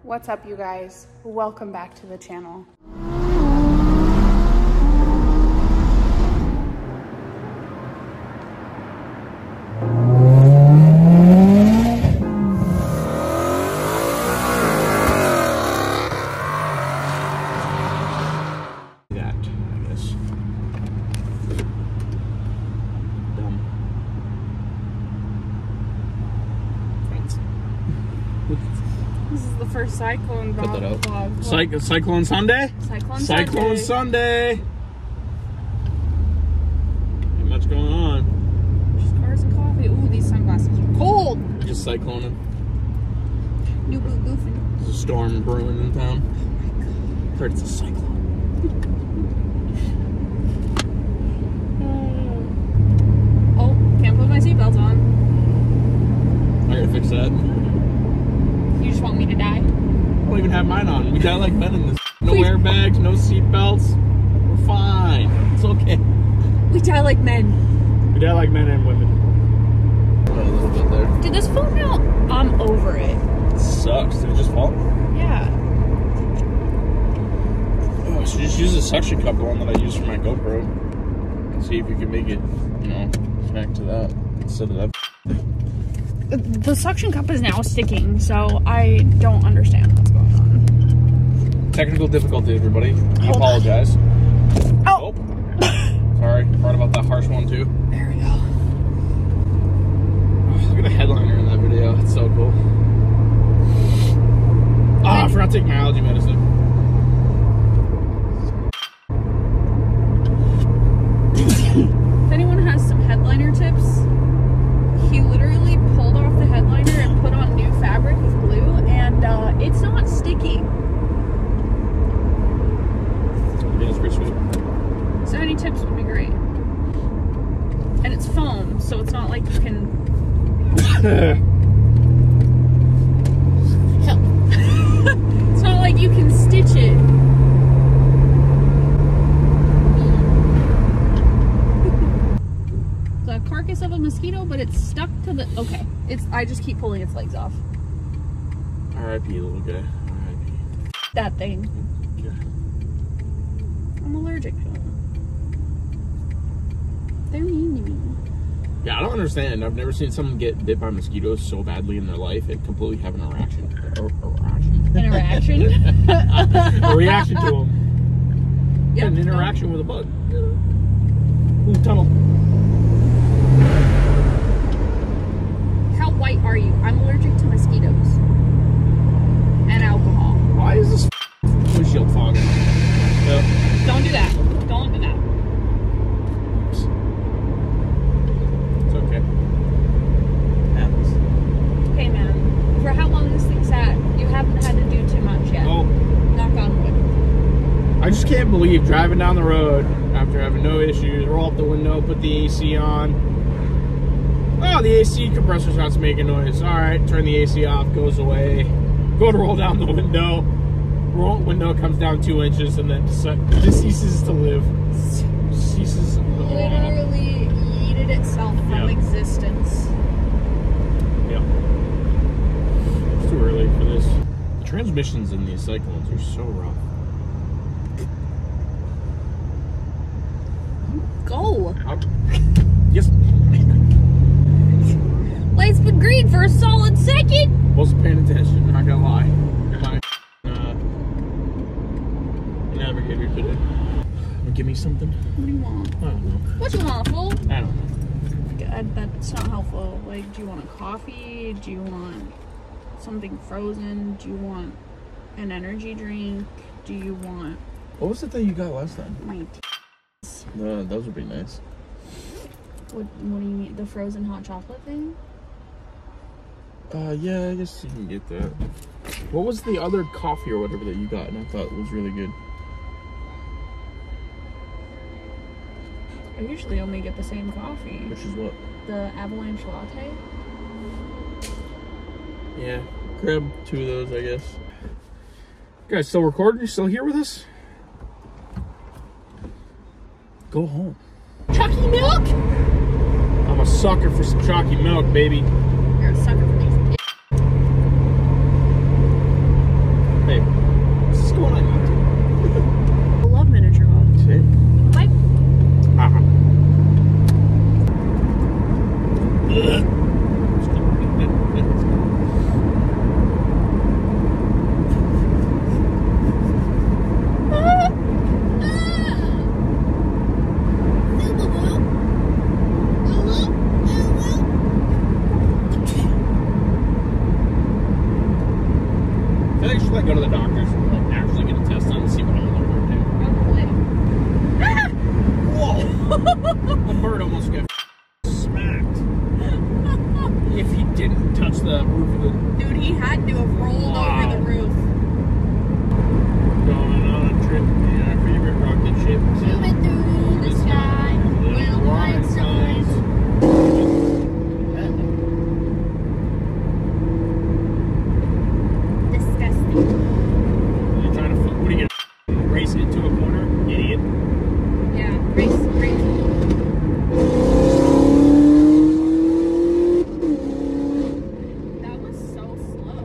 What's up, you guys? Welcome back to the channel. This is the first Syclone vlog. Syclone Sunday? Syclone Sunday. Ain't much going on. Just cars and coffee. Ooh, these sunglasses are cold. Just cycloning. New blue goofing. There's a storm brewing in town. Heard it's a cyclone. Oh, can't put my seatbelt on. I gotta fix that. You just want me to die? I don't even have mine on. We die like men in this. No airbags, no seatbelts. We're fine. It's okay. We die like men. We die like men and women. A little bit there. Did this fall out? I'm over it. It sucks. Did it just fall? Yeah. Oh, I should just use the suction cup, the one that I use for my GoPro. And see if you can make it, you know, back to that instead of that. The suction cup is now sticking, so I don't understand what's going on. Technical difficulty, everybody. We apologize. Oh! Sorry, part about that harsh one, too. There we go. Oh, look at the headliner in that video. It's so cool. I forgot to take my allergy medicine. If anyone has some headliner tips, he literally pulled off the headliner and put on new fabric with glue, and it's not sticking. Yeah, it's pretty sweet. So any tips would be great. And it's foam, so it's not like you can... Help. It's not like you can stitch it. The carcass of a mosquito, but it's stuck to the... Okay. I just keep pulling its legs off. R.I.P. little guy. R.I.P. That thing. Okay. I'm allergic to them. They're mean to me. Yeah, I don't understand. I've never seen someone get bit by mosquitoes so badly in their life and completely have an interaction. Interaction? A reaction to them. Yep. An interaction with a bug. Ooh, tunnel. How white are you? I'm allergic to mosquitoes. And alcohol. Why is this windshield fogging? Yep. Don't do that. Don't do that. It's okay. Happens. Hey man, for how long this thing sat, you haven't had to do too much yet. Oh. Knock on wood. I just can't believe driving down the road after having no issues, roll up the window, put the AC on. Oh, the AC compressor starts making noise. Alright, turn the AC off, goes away. Go to roll down the window. Window comes down 2 inches and then just ceases to live. Ceases. Literally yeeted itself from existence. Yep. It's too early for this. The transmissions in these Cyclones are so rough. Go! Yes. Light's been green for a solid second! Wasn't paying attention, not gonna lie. My navigator today. Give me something? What do you want? I don't know. What do you want, fool? I don't know. That's not helpful. Like, do you want a coffee? Do you want something frozen? Do you want an energy drink? Do you want... What was it that you got last time? My those would be nice. What do you mean? The frozen hot chocolate thing? Yeah, I guess you can get that. What was the other coffee or whatever that you got and I thought was really good? I usually only get the same coffee. Which is what? The avalanche latte. Yeah, grab 2 of those, I guess. You guys still recording? You still here with us? Go home. Chalky milk? I'm a sucker for some chalky milk, baby. You're a sucker for these. think I should like go to the doctors and like actually get a test done and see what I'm allergic to. Whoa! A bird almost got smacked. If he didn't touch the roof of the... Dude, he had to have rolled over the roof. Going on a trip in our favorite rocket ship. Zooming through the sky with white stars. Disgusting. You're trying to... What are you gonna race into a corner? Idiot. Yeah, race. That was so slow.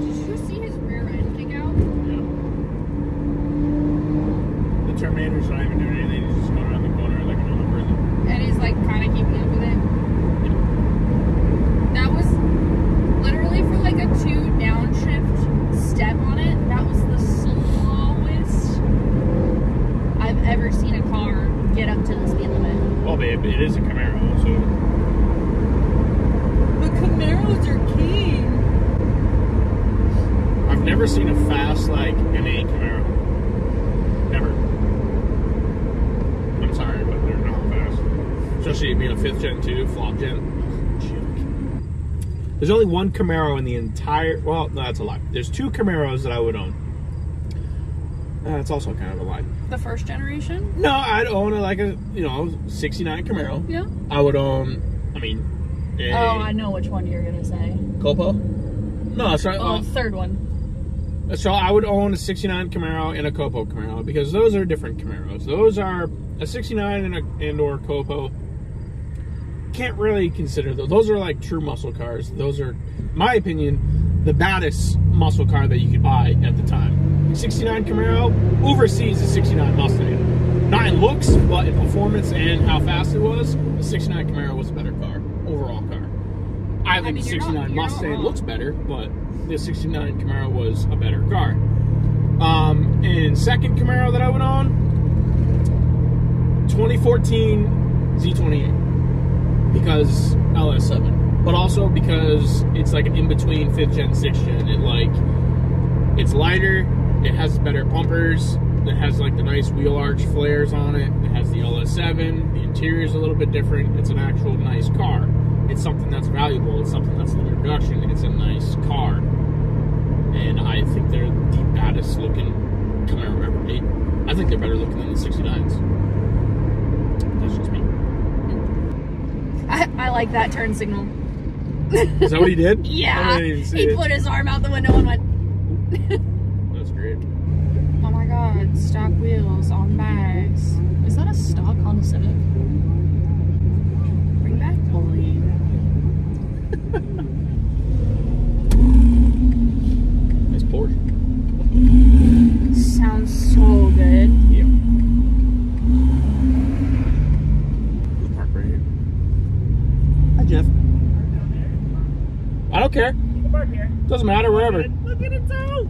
Did you see his rear end kick out? Yeah. The Terminator's not even doing anything. He's just going around the corner like a normal person. And he's like kind of keeping up with it. That was literally for like a 2 downshift step on it. That was the slowest I've ever seen a car get up to the speed limit. Well, babe, it is a Camaro, so... The Camaros are king. I've never seen a fast, like, NA Camaro. Never. I'm sorry, but they're not fast. Especially being a 5th gen 2, flop gen. There's only one Camaro in the entire... Well, no, that's a lie. There's 2 Camaros that I would own. That's also kind of a lie. The first generation? No, I'd own like a, 69 Camaro. Yeah. I would own, a Oh, I know which one you're going to say. Copo? No, sorry. Oh, the third one. So I would own a 69 Camaro and a Copo Camaro because those are different Camaros. Those are a 69 and or Copo. Can't really consider those. Those are like true muscle cars. Those are, in my opinion, the baddest muscle car that you could buy at the time. 69 Camaro oversees the 69 Mustang. Not in looks, but in performance and how fast it was. The 69 Camaro was a better car, overall car. I think the 69 Mustang looks better, but the 69 Camaro was a better car. And second Camaro that I would own, 2014 Z28, because LS7. But also because it's like an in-between 5th gen, 6th gen. It's lighter, it has better bumpers, it has like the nice wheel arch flares on it, it has the LS7, the interior is a little bit different, it's an actual nice car. It's something that's valuable, it's something that's limited production, it's a nice car. And I think they're the baddest looking Camaro ever made. I think they're better looking than the 69s. That's just me. I like that turn signal. Is that what he did? Yeah. He put his arm out the window and went. That's great. Oh my god, stock wheels on bags. Is that a stock Honda Civic? Bring back Bully. Nice Porsche. Sounds so good. Yep. Park right here. Hi, Jeff. I don't care. You can park here. Doesn't matter, wherever. Look at it go!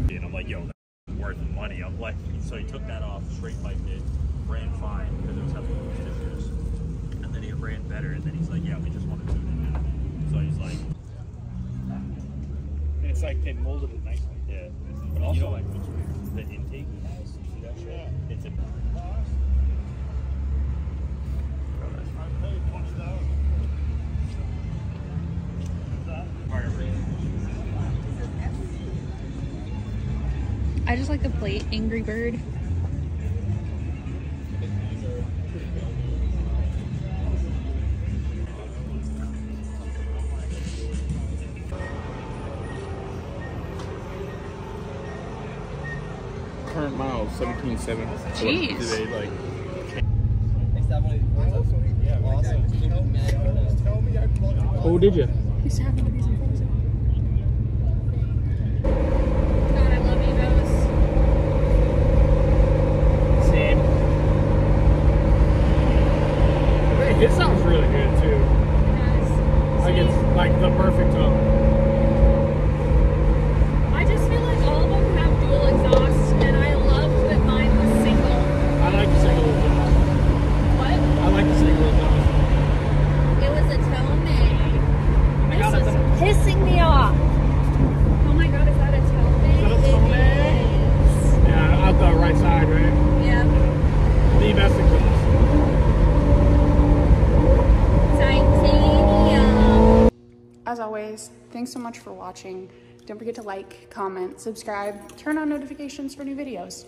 And I'm like, yo, that's worth the money. I'm like, so he took that off, straight piped it, ran fine because it was having issues. And then he ran better, and then he's like, yeah, we just want to tune it now. So he's like, It's like they molded it nicely. yeah. But also, You know, like, the intake he has, you see that shit? It's a... I just like the plate, Angry Bird. current miles 17.7. Jeez. Do they like? Oh, did you? He's having to be some fun. God, I love Evos. Same. Hey, it sounds really good too. Like it's like the perfect tone. I just feel like all of them have thanks so much for watching. Don't forget to like, comment, subscribe, turn on notifications for new videos.